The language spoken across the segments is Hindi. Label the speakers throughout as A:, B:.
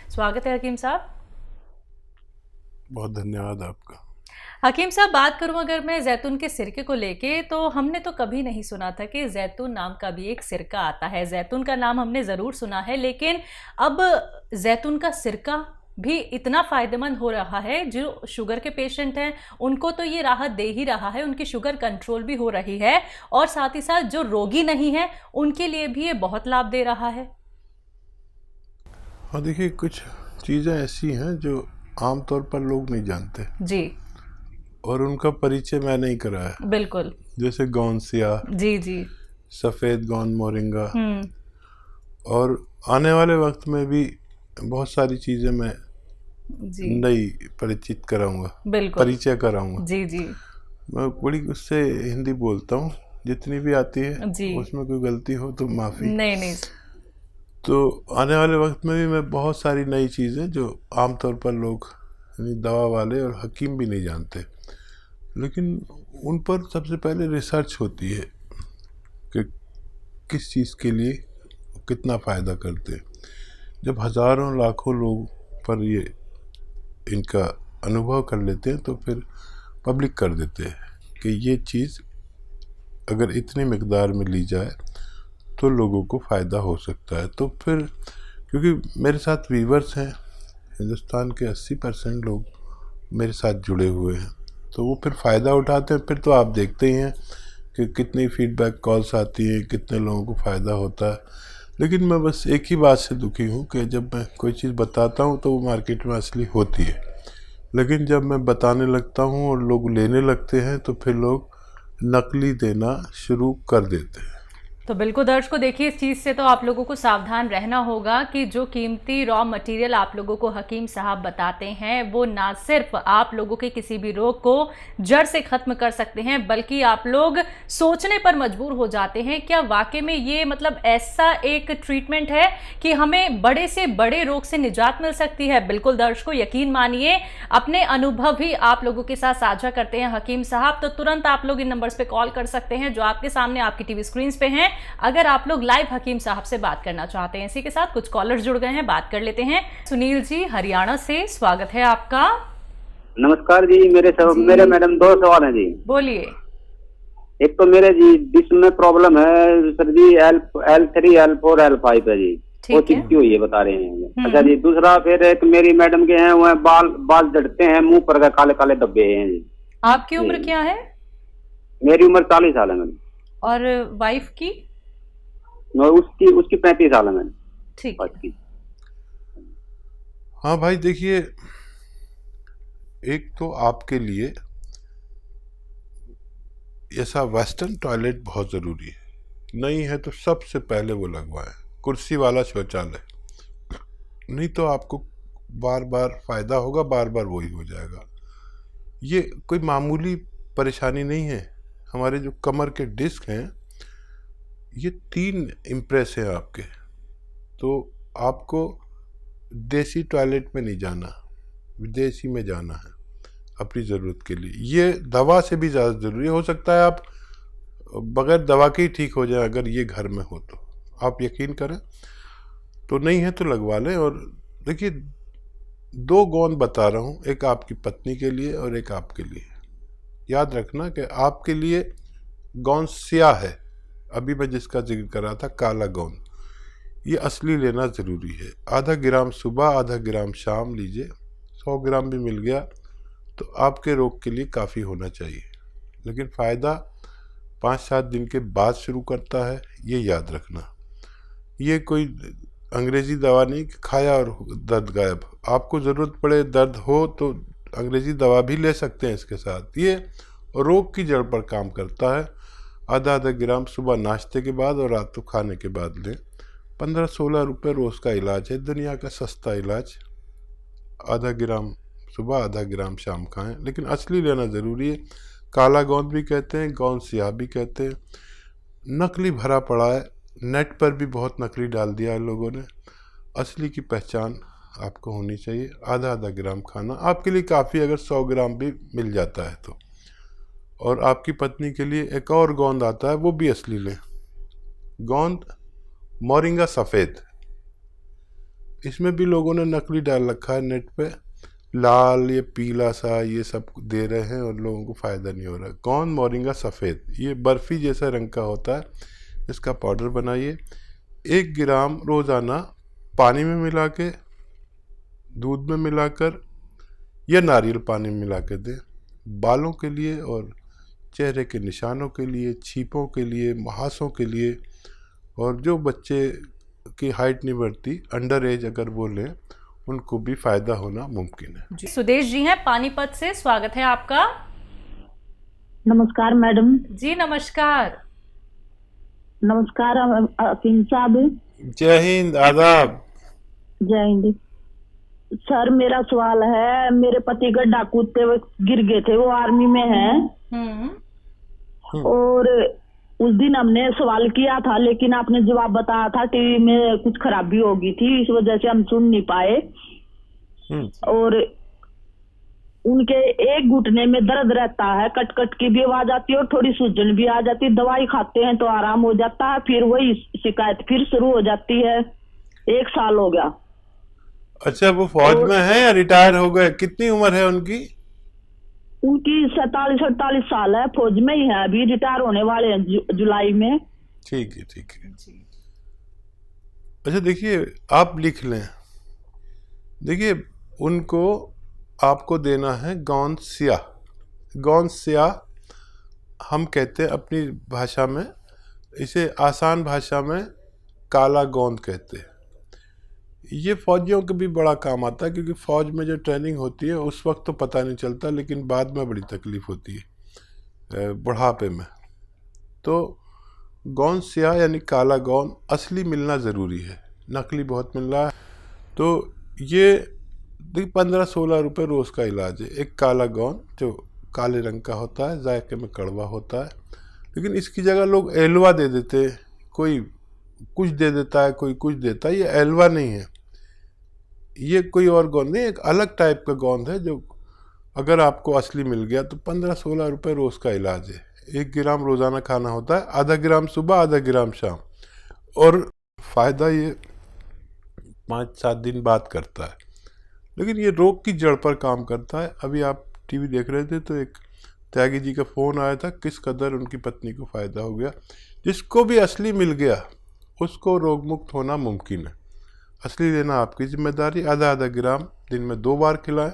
A: स्वागत है हकीम साहब।
B: बहुत धन्यवाद आपका।
A: हकीम साहब, बात करूं अगर मैं जैतून के सिरके को लेके, तो हमने तो कभी नहीं सुना था कि जैतून नाम का भी एक सिरका आता है। जैतून का नाम हमने ज़रूर सुना है, लेकिन अब जैतून का सिरका भी इतना फ़ायदेमंद हो रहा है, जो शुगर के पेशेंट हैं उनको तो ये राहत दे ही रहा है, उनकी शुगर कंट्रोल भी हो रही है, और साथ ही साथ जो रोगी नहीं है उनके लिए भी ये बहुत लाभ दे रहा है।
B: हाँ, देखिए, कुछ चीज़ें ऐसी हैं जो आमतौर पर लोग नहीं जानते
A: जी
B: और उनका परिचय मैं नहीं कराया।
A: बिल्कुल।
B: जैसे गौनसिया,
A: जी जी।
B: सफ़ेद गौन मोरिंगा,
A: हम्म।
B: और आने वाले वक्त में भी बहुत सारी चीज़ें मैं
A: जी
B: नई परिचित कराऊंगा,
A: बिल्कुल।
B: परिचय कराऊंगा।
A: जी जी।
B: मैं बड़ी उससे हिंदी बोलता हूँ, जितनी भी आती है।
A: जी।
B: उसमें कोई गलती हो तो माफ़ी।
A: नहीं नहीं।
B: तो आने वाले वक्त में भी मैं बहुत सारी नई चीज़ें जो आमतौर पर लोग, यानी दवा वाले और हकीम भी नहीं जानते, लेकिन उन पर सबसे पहले रिसर्च होती है कि किस चीज़ के लिए कितना फ़ायदा करते हैं। जब हज़ारों लाखों लोग पर ये इनका अनुभव कर लेते हैं तो फिर पब्लिक कर देते हैं कि ये चीज़ अगर इतनी मकदार में ली जाए तो लोगों को फ़ायदा हो सकता है। तो फिर क्योंकि मेरे साथ वीवर्स हैं, हिंदुस्तान के 80% लोग मेरे साथ जुड़े हुए हैं, तो वो फिर फ़ायदा उठाते हैं। फिर तो आप देखते ही हैं कि कितनी फीडबैक कॉल्स आती हैं, कितने लोगों को फ़ायदा होता है। लेकिन मैं बस एक ही बात से दुखी हूँ कि जब मैं कोई चीज़ बताता हूँ तो वो मार्केट में असली होती है, लेकिन जब मैं बताने लगता हूँ और लोग लेने लगते हैं तो फिर लोग नकली देना शुरू कर देते हैं।
A: तो बिल्कुल दर्शकों, देखिए, इस चीज़ से तो आप लोगों को सावधान रहना होगा कि जो कीमती रॉ मटेरियल आप लोगों को हकीम साहब बताते हैं, वो ना सिर्फ आप लोगों के किसी भी रोग को जड़ से ख़त्म कर सकते हैं, बल्कि आप लोग सोचने पर मजबूर हो जाते हैं, क्या वाकई में ये मतलब ऐसा एक ट्रीटमेंट है कि हमें बड़े से बड़े रोग से निजात मिल सकती है। बिल्कुल दर्शकों, यकीन मानिए, अपने अनुभव ही आप लोगों के साथ साझा करते हैं हकीम साहब। तो तुरंत आप लोग इन नंबर्स पे कॉल कर सकते हैं जो आपके सामने आपकी टीवी स्क्रीन पे हैं, अगर आप लोग लाइव हकीम साहब से बात करना चाहते हैं। इसी के साथ कुछ कॉलर्स जुड़ गए हैं, बात कर लेते हैं। सुनील जी हरियाणा से, स्वागत है आपका।
C: नमस्कार जी। मेरे मैडम 2 सवाल हैं जी।
A: बोलिए।
C: एक तो मेरे जी डिस्क में प्रॉब्लम है सर जी, L3 L4 L5 है जी, वो
A: ठीक है।
C: चिपकी हुई है बता रहे हैं। अच्छा जी, दूसरा फिर एक मेरी मैडम के हैं, वो बाल झड़ते हैं, मुंह पर का काले काले धब्बे हैं जी।
A: आपकी उम्र क्या है?
C: मेरी उम्र 40 साल है मैडम।
A: और वाइफ की?
C: उसकी 35 साल है मैडम।
A: ठीक है।
B: हाँ भाई, देखिए, एक तो आपके लिए ऐसा वेस्टर्न टॉयलेट बहुत ज़रूरी है। नहीं है तो सबसे पहले वो लगवाएं, कुर्सी वाला शौचालय। नहीं तो आपको बार बार फ़ायदा होगा, बार बार वही हो जाएगा। ये कोई मामूली परेशानी नहीं है। हमारे जो कमर के डिस्क हैं, ये 3 इम्प्रेस हैं आपके। तो आपको देसी टॉयलेट में नहीं जाना, विदेशी में जाना है अपनी ज़रूरत के लिए। ये दवा से भी ज़्यादा ज़रूरी हो सकता है। आप बगैर दवा के ही ठीक हो जाए अगर ये घर में हो तो। आप यकीन करें, तो नहीं है तो लगवा लें। और देखिए, 2 गोंद बता रहा हूँ, एक आपकी पत्नी के लिए और एक आपके लिए। याद रखना कि आपके लिए गोंद स्याह है, अभी मैं जिसका जिक्र कर रहा था काला गोंद, ये असली लेना ज़रूरी है। आधा ग्राम सुबह, आधा ग्राम शाम लीजिए। 100 ग्राम भी मिल गया तो आपके रोग के लिए काफ़ी होना चाहिए। लेकिन फ़ायदा 5-7 दिन के बाद शुरू करता है, ये याद रखना। ये कोई अंग्रेज़ी दवा नहीं कि खाया और दर्द गायब। आपको ज़रूरत पड़े, दर्द हो तो अंग्रेज़ी दवा भी ले सकते हैं इसके साथ। ये रोग की जड़ पर काम करता है। आधा आधा ग्राम सुबह नाश्ते के बाद और रात को खाने के बाद लें। 15-16 रुपये रोज़ का इलाज है, दुनिया का सस्ता इलाज। आधा ग्राम सुबह, आधा ग्राम शाम खाएं, लेकिन असली लेना ज़रूरी है। काला गोंद भी कहते हैं, गोंद स्याह भी कहते हैं। नकली भरा पड़ा है, नेट पर भी बहुत नकली डाल दिया है लोगों ने। असली की पहचान आपको होनी चाहिए। आधा आधा ग्राम खाना आपके लिए काफ़ी, अगर 100 ग्राम भी मिल जाता है तो। और आपकी पत्नी के लिए एक और गोंद आता है, वो भी असली लें। गोंद मोरिंगा सफ़ेद, इसमें भी लोगों ने नकली डाल रखा है नेट पे, लाल ये पीला सा ये सब दे रहे हैं और लोगों को फ़ायदा नहीं हो रहा। गौन मोरिंगा सफ़ेद, ये बर्फ़ी जैसा रंग का होता है। इसका पाउडर बनाइए, 1 ग्राम रोज़ाना पानी में मिला के, दूध में मिलाकर या नारियल पानी में मिला के दें। बालों के लिए और चेहरे के निशानों के लिए, छीपों के लिए, मुहासों के लिए, और जो बच्चे की हाइट नहीं बढ़ती, अंडर एज अगर वो लें, उनको भी फ़ायदा होना मुमकिन है।
A: सुदेश जी हैं पानीपत से, स्वागत है आपका।
D: नमस्कार मैडम।
A: जी नमस्कार।
D: नमस्कार हकीम साहब।
B: जय हिंद, आदाब।
D: जय हिंद सर। मेरा सवाल है, मेरे पति का डाकू गिर गए थे, वो आर्मी में हैं। और उस दिन हमने सवाल किया था, लेकिन आपने जवाब बताया था टीवी में कुछ खराबी हो गई थी, इस वजह से हम सुन नहीं पाए। और उनके एक घुटने में दर्द रहता है, कट कट की भी आवाज आती है और थोड़ी सूजन भी आ जाती है। दवाई खाते हैं तो आराम हो जाता है, फिर वही शिकायत फिर शुरू हो जाती है। 1 साल हो गया।
B: अच्छा, वो फौज में है या रिटायर हो गए? कितनी उम्र है उनकी?
D: उनकी 47-48 साल है, फौज में ही है, अभी रिटायर होने वाले हैं जुलाई में।
B: ठीक है, ठीक है। अच्छा देखिए, आप लिख लें। देखिए, उनको आपको देना है गौन स्याह। गौन स्याह हम कहते हैं अपनी भाषा में, इसे आसान भाषा में काला गोंद कहते हैं। ये फौजियों के भी बड़ा काम आता है, क्योंकि फ़ौज में जो ट्रेनिंग होती है उस वक्त तो पता नहीं चलता, लेकिन बाद में बड़ी तकलीफ़ होती है बुढ़ापे में। तो गौन स्याह यानी काला गौन असली मिलना ज़रूरी है, नकली बहुत मिल रहा है। तो ये 15-16 रुपये रोज़ का इलाज है। एक काला गौन जो काले रंग का होता है, जायके में कड़वा होता है, लेकिन इसकी जगह लोग एलवा दे देते हैं। कोई कुछ दे देता है, कोई कुछ देता है। ये एलवा नहीं है, ये कोई और गोंद नहीं, एक अलग टाइप का गोंद है, जो अगर आपको असली मिल गया तो 15-16 रुपये रोज़ का इलाज है। 1 ग्राम रोज़ाना खाना होता है, आधा ग्राम सुबह, आधा ग्राम शाम, और फ़ायदा ये 5-7 दिन बाद करता है, लेकिन ये रोग की जड़ पर काम करता है। अभी आप टीवी देख रहे थे तो एक त्यागी जी का फ़ोन आया था, किस कदर उनकी पत्नी को फ़ायदा हो गया। जिसको भी असली मिल गया उसको रोग मुक्त होना मुमकिन है। असली लेना आपकी जिम्मेदारी, आधा ग्राम दिन में 2 बार खिलाएं।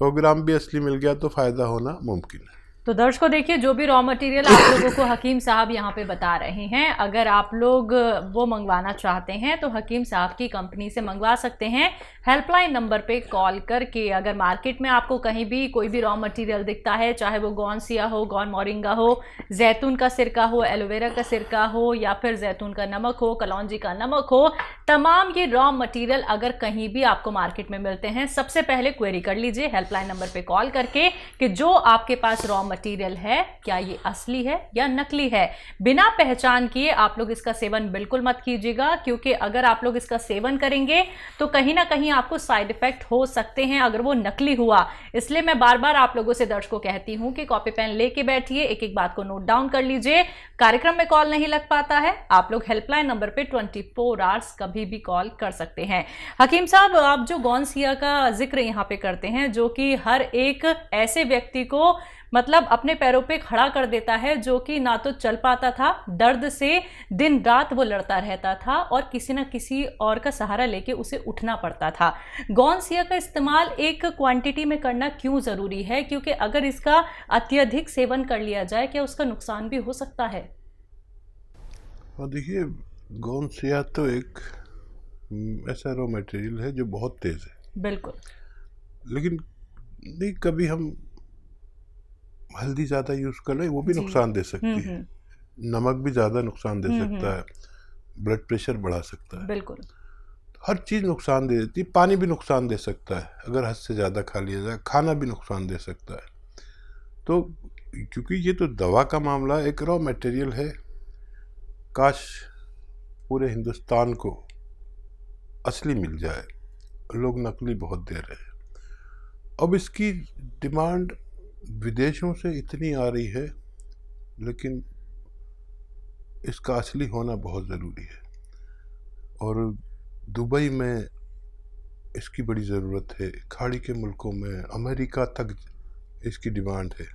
B: 100 ग्राम भी असली मिल गया तो फ़ायदा होना मुमकिन है।
A: तो दर्शकों देखिए, जो भी रॉ मटेरियल आप लोगों को हकीम साहब यहाँ पे बता रहे हैं, अगर आप लोग वो मंगवाना चाहते हैं तो हकीम साहब की कंपनी से मंगवा सकते हैं। हेल्पलाइन नंबर पे कॉल करके। अगर मार्केट में आपको कहीं भी कोई भी रॉ मटेरियल दिखता है, चाहे वो गौन सिया हो, गौन मोरिंगा हो, जैतून का सिरका हो, एलोवेरा का सिरका हो, या फिर जैतून का नमक हो, कलौंजी का नमक हो, तमाम ये रॉ मटेरियल अगर कहीं भी आपको मार्केट में मिलते हैं, सबसे पहले क्वेरी कर लीजिए हेल्पलाइन नंबर पे कॉल करके कि जो आपके पास रॉ मटेरियल है क्या ये असली है या नकली है। बिना पहचान किए आप लोग इसका सेवन बिल्कुल मत कीजिएगा, क्योंकि अगर आप लोग इसका सेवन करेंगे तो कहीं ना कहीं आपको साइड इफेक्ट हो सकते हैं अगर वो नकली हुआ। इसलिए मैं बार बार आप लोगों से दर्शकों कहती हूं कि कॉपी पेन लेके बैठिए, एक एक बात को नोट डाउन कर लीजिए। कार्यक्रम में कॉल नहीं लग पाता है, आप लोग हेल्पलाइन नंबर पे 24 आवर्स कभी भी कॉल कर सकते हैं। हकीम साहब, आप जो गौन सिया का जिक्र यहाँ पे करते हैं, जो कि हर एक ऐसे व्यक्ति को मतलब अपने पैरों पे खड़ा कर देता है, जो कि ना तो चल पाता था, दर्द से दिन रात वो लड़ता रहता था और किसी ना किसी और का सहारा लेके उसे उठना पड़ता था। गौन सिया का इस्तेमाल एक क्वांटिटी में करना क्यों ज़रूरी है, क्योंकि अगर इसका अत्यधिक सेवन कर लिया जाए क्या उसका नुकसान भी हो सकता है?
B: और देखिए, गौन सिया तो एक ऐसा रॉ मटेरियल है जो बहुत तेज़ है।
A: बिल्कुल।
B: लेकिन नहीं, कभी हम हल्दी ज़्यादा यूज़ कर लें वो भी नुकसान दे सकती है। नमक भी ज़्यादा नुकसान दे सकता है, ब्लड प्रेशर बढ़ा सकता है।
A: बिल्कुल।
B: हर चीज़ नुकसान दे देती है। पानी भी नुकसान दे सकता है अगर हद से ज़्यादा खा लिया जाए। खाना भी नुकसान दे सकता है। तो क्योंकि ये तो दवा का मामला एक रॉ मटेरियल है, काश पूरे हिंदुस्तान को असली मिल जाए। लोग नकली बहुत दे रहे हैं। अब इसकी डिमांड विदेशों से इतनी आ रही है, लेकिन इसका असली होना बहुत ज़रूरी है। और दुबई में इसकी बड़ी ज़रूरत है। खाड़ी के मुल्कों में, अमेरिका तक इसकी डिमांड है।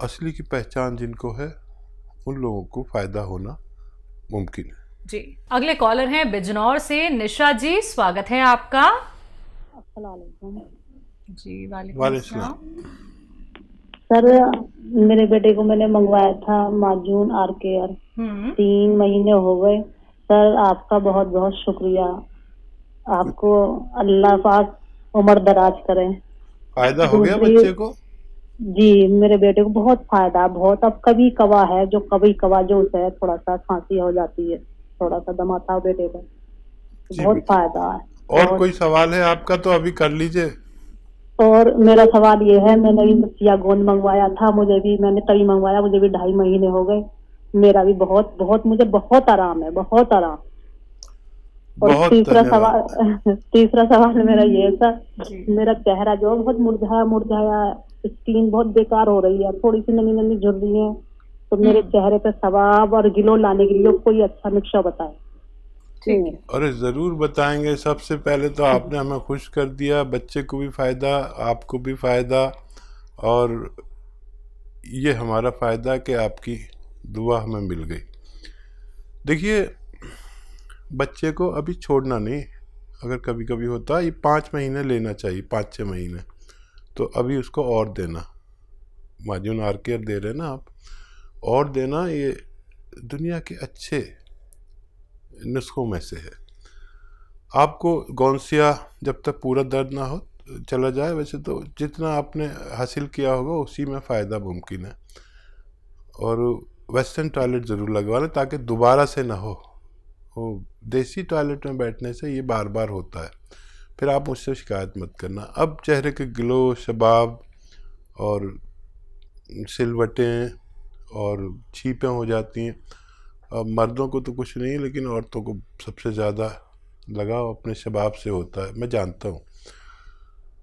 B: असली की पहचान जिनको है उन लोगों को फ़ायदा होना मुमकिन है।
A: जी, अगले कॉलर हैं बिजनौर से निशा जी, स्वागत है आपका। जी वालेकुम अस्सलाम।
D: सर मेरे बेटे को मैंने मंगवाया था माजून आर केयर, 3 महीने हो गए। सर आपका बहुत बहुत शुक्रिया, आपको अल्लाह पाक उम्र दराज करें।
B: फायदा हो गया बच्चे को?
D: जी मेरे बेटे को बहुत फायदा, बहुत। अब कभी कवा है जो उसे थोड़ा सा खांसी हो जाती है, थोड़ा सा दमा था बेटे का, बहुत फायदा है।
B: और कोई सवाल है आपका तो अभी कर लीजिए।
D: और मेरा सवाल ये है, मैंने भी चिया गोंद मंगवाया था, मैंने तभी मंगवाया, मुझे भी 2.5 महीने हो गए। मेरा भी मुझे बहुत आराम है, बहुत आराम। और तीसरा सवाल मेरा ये है सर, मेरा चेहरा जो बहुत मुरझाया, स्किन बहुत बेकार हो रही है, थोड़ी सी नमी नमी झुर रही है, तो मेरे चेहरे पे सवाब और ग्लो लाने के लिए कोई अच्छा नुस्खा बताए।
B: अरे ज़रूर बताएंगे। सबसे पहले तो आपने हमें खुश कर दिया, बच्चे को भी फ़ायदा, आपको भी फ़ायदा, और ये हमारा फ़ायदा कि आपकी दुआ हमें मिल गई। देखिए, बच्चे को अभी छोड़ना नहीं। अगर कभी कभी होता है, ये 5 महीने लेना चाहिए, 5-6 महीने, तो अभी उसको और देना। माजून आर केयर दे रहे ना आप, और देना। ये दुनिया के अच्छे नुस्खों में से है। आपको गौंसिया जब तक पूरा दर्द ना हो चला जाए, वैसे तो जितना आपने हासिल किया होगा उसी में फ़ायदा मुमकिन है। और वेस्टर्न टॉयलेट ज़रूर लगवा लें ताकि दोबारा से ना हो। वो देसी टॉयलेट में बैठने से ये बार बार होता है, फिर आप मुझसे शिकायत मत करना। अब चेहरे के ग्लो, शबाब और सिलवटें और छीपें हो जाती हैं। अब मर्दों को तो कुछ नहीं, लेकिन औरतों को सबसे ज़्यादा लगाव अपने शबाब से होता है, मैं जानता हूँ।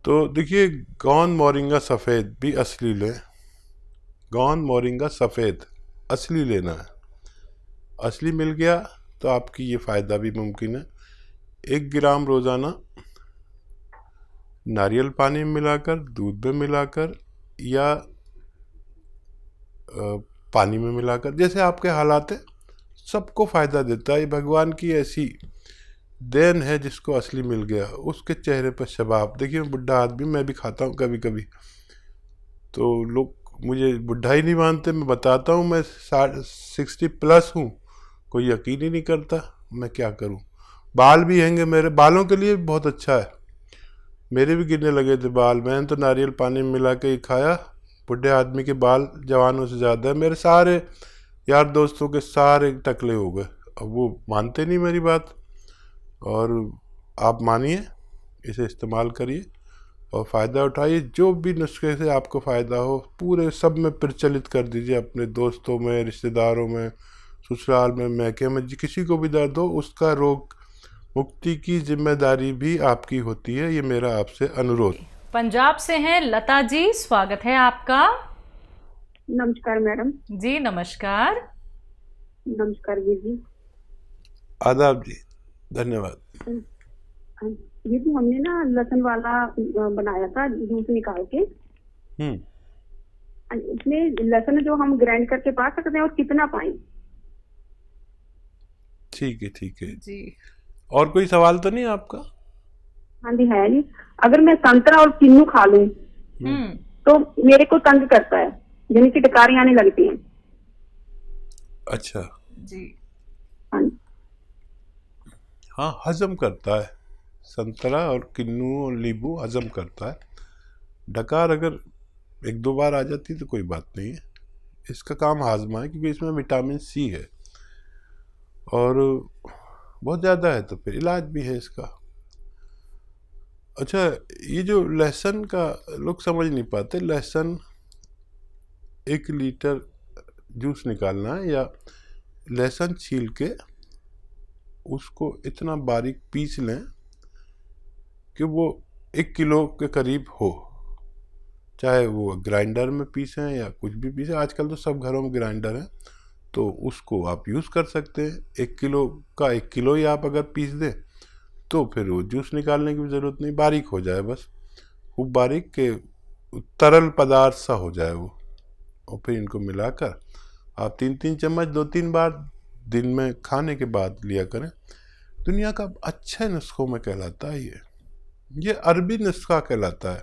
B: तो देखिए, गौन मोरिंगा सफ़ेद भी असली लें। गौन मोरिंगा सफ़ेद असली लेना है। असली मिल गया तो आपकी ये फ़ायदा भी मुमकिन है। 1 ग्राम रोज़ाना नारियल पानी में मिलाकर, दूध में मिलाकर या पानी में मिलाकर, जैसे आपके हालात हैं, सबको फ़ायदा देता है। ये भगवान की ऐसी देन है जिसको असली मिल गया। उसके चेहरे पर शबाब, देखिए बुढ़ा आदमी, मैं भी खाता हूँ कभी कभी, तो लोग मुझे बुढ़ा ही नहीं मानते। मैं बताता हूँ मैं 60+ हूँ, कोई यकीन ही नहीं करता। मैं क्या करूँ? बाल भी हैंगे मेरे, बालों के लिए बहुत अच्छा है। मेरे भी गिरने लगे थे बाल, मैंने तो नारियल पानी में मिला के ही खाया। बुढ़े आदमी के बाल जवानों से ज़्यादा है। मेरे सारे यार दोस्तों के सारे टकले हो गए। अब वो मानते नहीं मेरी बात, और आप मानिए, इसे इस्तेमाल करिए और फ़ायदा उठाइए। जो भी नुस्खे से आपको फ़ायदा हो पूरे सब में प्रचलित कर दीजिए, अपने दोस्तों में, रिश्तेदारों में, ससुराल में, मैके में। किसी को भी दर्द हो, उसका रोग मुक्ति की जिम्मेदारी भी आपकी होती है। ये मेरा आपसे अनुरोध।
A: पंजाब से हैं लता जी, स्वागत है आपका।
E: नमस्कार मैडम।
A: जी नमस्कार।
E: नमस्कार जी।
B: आदाब जी, धन्यवाद।
E: ये तो हमने ना लहसुन वाला बनाया था, जूस निकाल के। इसमें लहसुन जो हम ग्राइंड करके पा सकते हैं, और कितना पाएं?
B: ठीक है, ठीक है
A: जी।
B: और कोई सवाल तो नहीं आपका?
E: हाँ जी, है जी। अगर मैं संतरा और किन्नू खा लूं तो मेरे को तंग करता है, यानी कि डकारी आने लगती हैं।
B: अच्छा
A: जी।
B: हाँ, हजम करता है। संतरा और किन्नू और नींबू हजम करता है। डकार अगर 1-2 बार आ जाती तो कोई बात नहीं है। इसका काम हाजमा है, क्योंकि इसमें विटामिन सी है और बहुत ज़्यादा है, तो फिर इलाज भी है इसका। अच्छा, ये जो लहसुन का लोग समझ नहीं पाते, लहसुन 1 लीटर जूस निकालना है, या लहसुन छील के उसको इतना बारीक पीस लें कि वो 1 किलो के करीब हो। चाहे वो ग्राइंडर में पीसें या कुछ भी पीसें, आजकल तो सब घरों में ग्राइंडर है, तो उसको आप यूज़ कर सकते हैं। 1 किलो का 1 किलो ही आप अगर पीस दें तो फिर वो जूस निकालने की भी ज़रूरत नहीं, बारीक हो जाए बस, खूब बारीक के तरल पदार्थ सा हो जाए वो। और फिर इनको मिलाकर आप 3-3 चम्मच 2-3 बार दिन में खाने के बाद लिया करें। दुनिया का अच्छे नुस्खों में कहलाता है ये अरबी नुस्खा कहलाता है।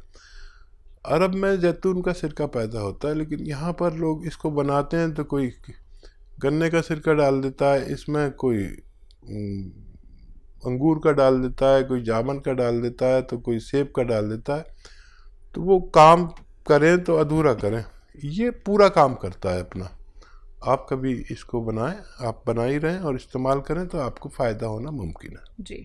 B: अरब में जैतून का सिरका पैदा होता है, लेकिन यहाँ पर लोग इसको बनाते हैं तो कोई गन्ने का सिरका डाल देता है इसमें, कोई अंगूर का डाल देता है, कोई जामुन का डाल देता है, तो कोई सेब का डाल देता है। तो वो काम करें तो अधूरा करें, ये पूरा काम करता है अपना। आप कभी इसको बनाएं, आप बना ही रहें और इस्तेमाल करें तो आपको फ़ायदा होना मुमकिन है।
A: जी।